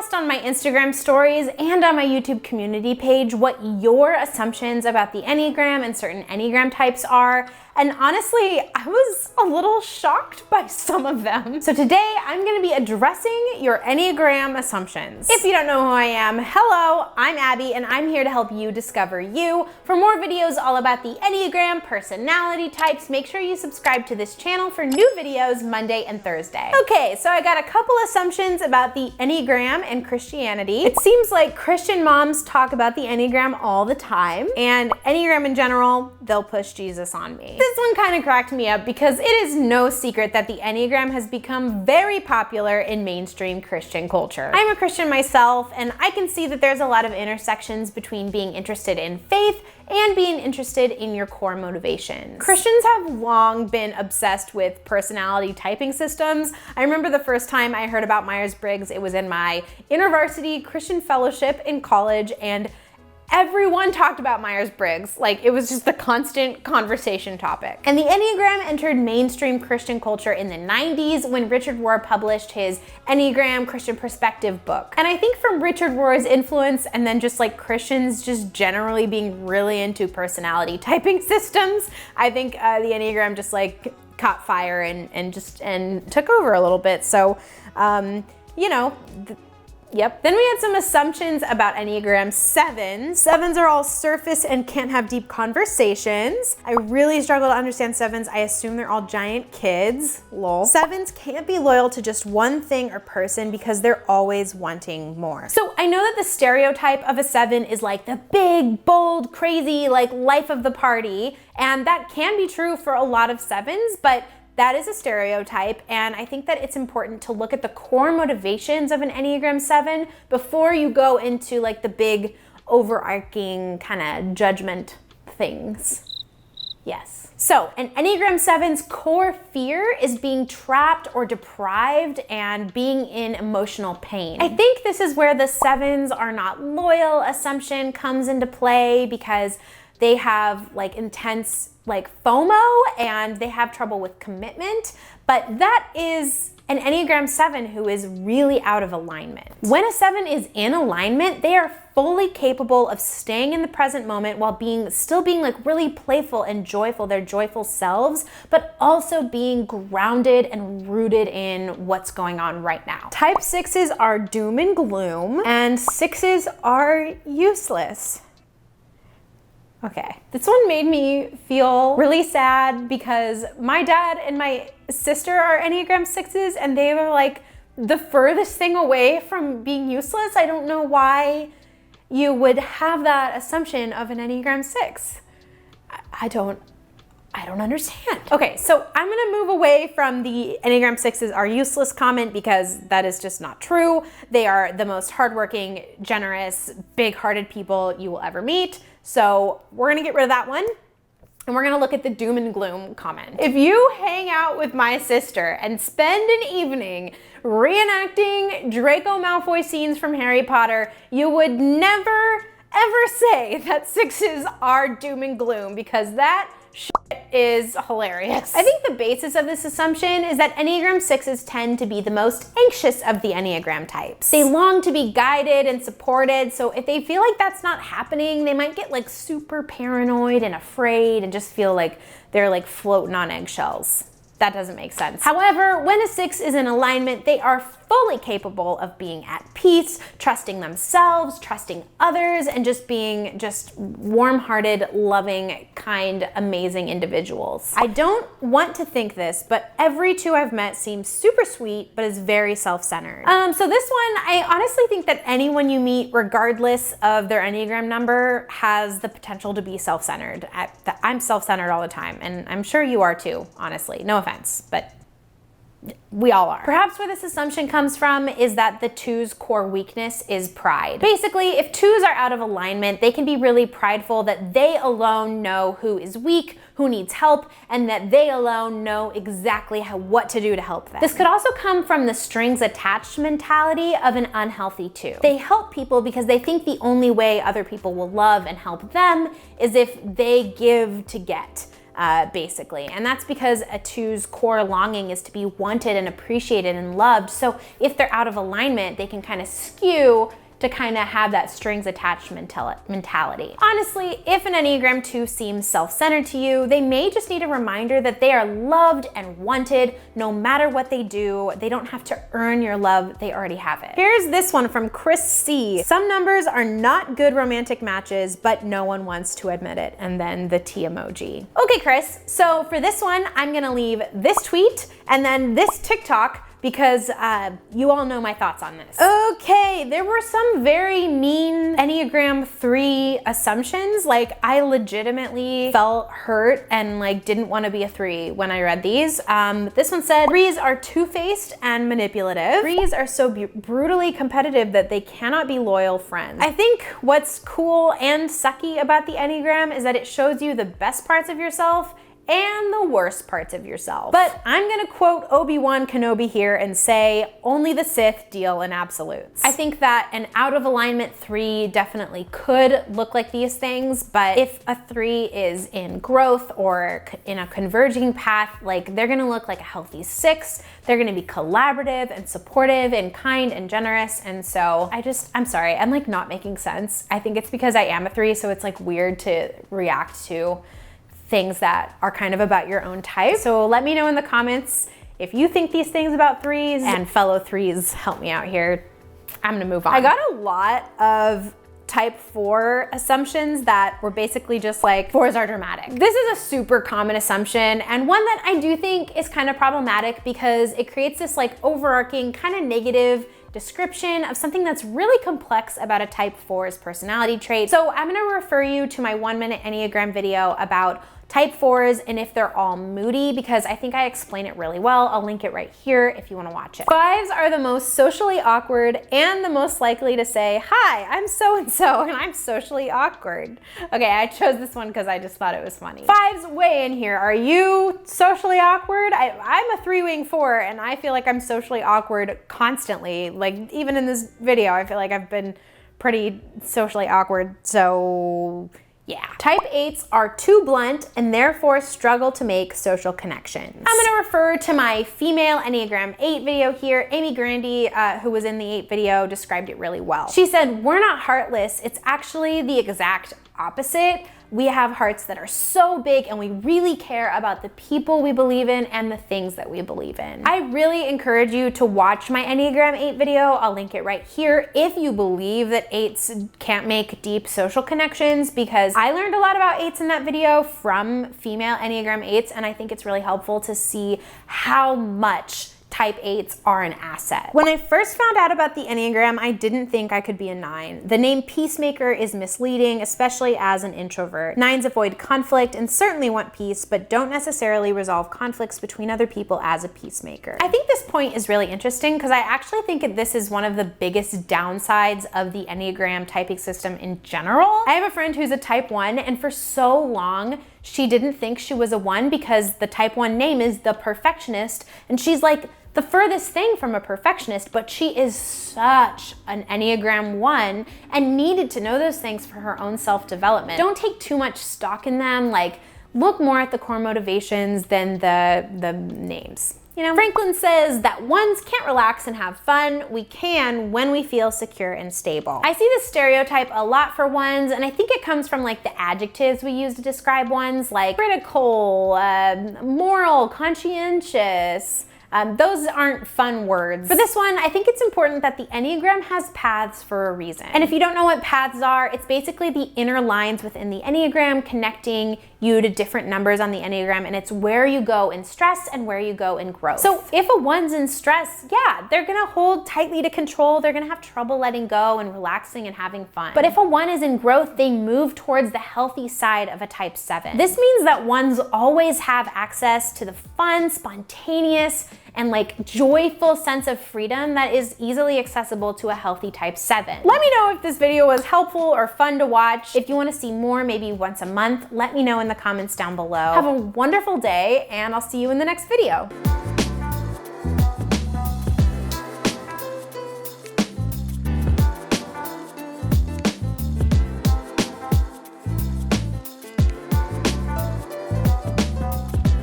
asked on my Instagram stories and on my YouTube community page what your assumptions about the Enneagram and certain Enneagram types are. And honestly, I was a little shocked by some of them. So today I'm gonna be addressing your Enneagram assumptions. If you don't know who I am, hello, I'm Abby and I'm here to help you discover you. For more videos all about the Enneagram personality types, make sure you subscribe to this channel for new videos Monday and Thursday. Okay, so I got a couple assumptions about the Enneagram and Christianity. It seems like Christian moms talk about the Enneagram all the time, and Enneagram in general, they'll push Jesus on me. This one kind of cracked me up because it is no secret that the Enneagram has become very popular in mainstream Christian culture. I'm a Christian myself, and I can see that there's a lot of intersections between being interested in faith and being interested in your core motivations. Christians have long been obsessed with personality typing systems. I remember the first time I heard about Myers-Briggs, it was in my InterVarsity Christian fellowship in college, and everyone talked about Myers-Briggs. Like, it was just the constant conversation topic. And the Enneagram entered mainstream Christian culture in the 90s when Richard Rohr published his Enneagram Christian Perspective book. And I think from Richard Rohr's influence and then just like Christians just generally being really into personality typing systems, I think the Enneagram just like caught fire and took over a little bit. So, you know, yep. Then we had some assumptions about Enneagram 7s. 7s are all surface and can't have deep conversations. I really struggle to understand 7s. I assume they're all giant kids. Lol. 7s can't be loyal to just one thing or person because they're always wanting more. So I know that the stereotype of a 7 is like the big, bold, crazy, like life of the party. And that can be true for a lot of 7s, but that is a stereotype, and I think that it's important to look at the core motivations of an Enneagram 7 before you go into like the big overarching kind of judgment things. Yes. So an Enneagram 7's core fear is being trapped or deprived and being in emotional pain. I think this is where the 7s are not loyal assumption comes into play because they have like intense like FOMO and they have trouble with commitment, but that is an Enneagram 7 who is really out of alignment. When a 7 is in alignment, they are fully capable of staying in the present moment while still being like really playful and joyful, their joyful selves, but also being grounded and rooted in what's going on right now. Type 6s are doom and gloom, and 6s are useless. Okay, this one made me feel really sad because my dad and my sister are Enneagram 6s and they were like the furthest thing away from being useless. I don't know why you would have that assumption of an Enneagram 6. I don't understand. Okay, so I'm gonna move away from the Enneagram 6s are useless comment because that is just not true. They are the most hardworking, generous, big-hearted people you will ever meet. So we're gonna get rid of that one and we're gonna look at the doom and gloom comment. If you hang out with my sister and spend an evening reenacting Draco Malfoy scenes from Harry Potter, you would never ever say that 6s are doom and gloom because that shit is hilarious. I think the basis of this assumption is that Enneagram 6s tend to be the most anxious of the Enneagram types. They long to be guided and supported, so if they feel like that's not happening, they might get like super paranoid and afraid and just feel like they're like floating on eggshells. That doesn't make sense. However, when a 6 is in alignment, they are fully capable of being at peace, trusting themselves, trusting others, and just being just warm-hearted, loving, kind, amazing individuals. I don't want to think this, but every 2 I've met seems super sweet, but is very self-centered. So this one, I honestly think that anyone you meet, regardless of their Enneagram number, has the potential to be self-centered. I'm self-centered all the time, and I'm sure you are too, honestly. No offense, but we all are. Perhaps where this assumption comes from is that the 2's core weakness is pride. Basically, if 2's are out of alignment, they can be really prideful that they alone know who is weak, who needs help, and that they alone know exactly what to do to help them. This could also come from the strings attached mentality of an unhealthy 2. They help people because they think the only way other people will love and help them is if they give to get. basically. And that's because a 2's core longing is to be wanted and appreciated and loved. So if they're out of alignment, they can kind of skew to kind of have that strings attached mentality. Honestly, if an Enneagram 2 seems self-centered to you, they may just need a reminder that they are loved and wanted no matter what they do. They don't have to earn your love, they already have it. Here's this one from Chris C. Some numbers are not good romantic matches, but no one wants to admit it. And then the T emoji. Okay, Chris, so for this one, I'm gonna leave this tweet and then this TikTok because you all know my thoughts on this. Okay, there were some very mean Enneagram 3 assumptions. Like, I legitimately felt hurt and like didn't want to be a 3 when I read these. This one said, 3s are two-faced and manipulative. 3s are so brutally competitive that they cannot be loyal friends. I think what's cool and sucky about the Enneagram is that it shows you the best parts of yourself and the worst parts of yourself. But I'm gonna quote Obi-Wan Kenobi here and say, only the Sith deal in absolutes. I think that an out of alignment 3 definitely could look like these things, but if a 3 is in growth or in a converging path, like they're gonna look like a healthy 6. They're gonna be collaborative and supportive and kind and generous. And so I'm sorry, I'm like not making sense. I think it's because I am a 3, so it's like weird to react to things that are kind of about your own type. So let me know in the comments if you think these things about 3s, and fellow 3s, help me out here. I'm gonna move on. I got a lot of type 4 assumptions that were basically just like, 4s are dramatic. This is a super common assumption and one that I do think is kind of problematic because it creates this like overarching kind of negative description of something that's really complex about a type 4's personality trait. So I'm gonna refer you to my 1-minute Enneagram video about type 4s and if they're all moody, because I think I explain it really well. I'll link it right here if you want to watch it. 5s are the most socially awkward and the most likely to say, hi, I'm so-and-so and I'm socially awkward. Okay, I chose this one because I just thought it was funny. 5s, weigh in here. Are you socially awkward? I'm a 3-wing 4 and I feel like I'm socially awkward constantly. Like even in this video, I feel like I've been pretty socially awkward. So yeah. Type 8s are too blunt and therefore struggle to make social connections. I'm gonna refer to my female Enneagram 8 video here. Amy Grandy, who was in the 8 video, described it really well. She said, we're not heartless. It's actually the exact opposite. We have hearts that are so big and we really care about the people we believe in and the things that we believe in. I really encourage you to watch my Enneagram 8 video. I'll link it right here if you believe that 8s can't make deep social connections, because I learned a lot about 8s in that video from female Enneagram 8s, and I think it's really helpful to see how much type 8s are an asset. When I first found out about the Enneagram, I didn't think I could be a 9. The name Peacemaker is misleading, especially as an introvert. 9s avoid conflict and certainly want peace, but don't necessarily resolve conflicts between other people as a peacemaker. I think this point is really interesting because I actually think this is one of the biggest downsides of the Enneagram typing system in general. I have a friend who's a type 1, and for so long, she didn't think she was a 1 because the type 1 name is the perfectionist, and she's like the furthest thing from a perfectionist, but she is such an Enneagram 1 and needed to know those things for her own self-development. Don't take too much stock in them, like look more at the core motivations than the names. You know, Franklin says that 1s can't relax and have fun. We can when we feel secure and stable. I see this stereotype a lot for 1s, and I think it comes from like the adjectives we use to describe 1s, like critical, moral, conscientious. Those aren't fun words. For this one, I think it's important that the Enneagram has paths for a reason. And if you don't know what paths are, it's basically the inner lines within the Enneagram connecting you to different numbers on the Enneagram, and it's where you go in stress and where you go in growth. So if a 1's in stress, yeah, they're gonna hold tightly to control, they're gonna have trouble letting go and relaxing and having fun. But if a 1 is in growth, they move towards the healthy side of a type 7. This means that 1s always have access to the fun, spontaneous, and like joyful sense of freedom that is easily accessible to a healthy type 7. Let me know if this video was helpful or fun to watch. If you want to see more, maybe once a month, let me know in the comments down below. Have a wonderful day, and I'll see you in the next video.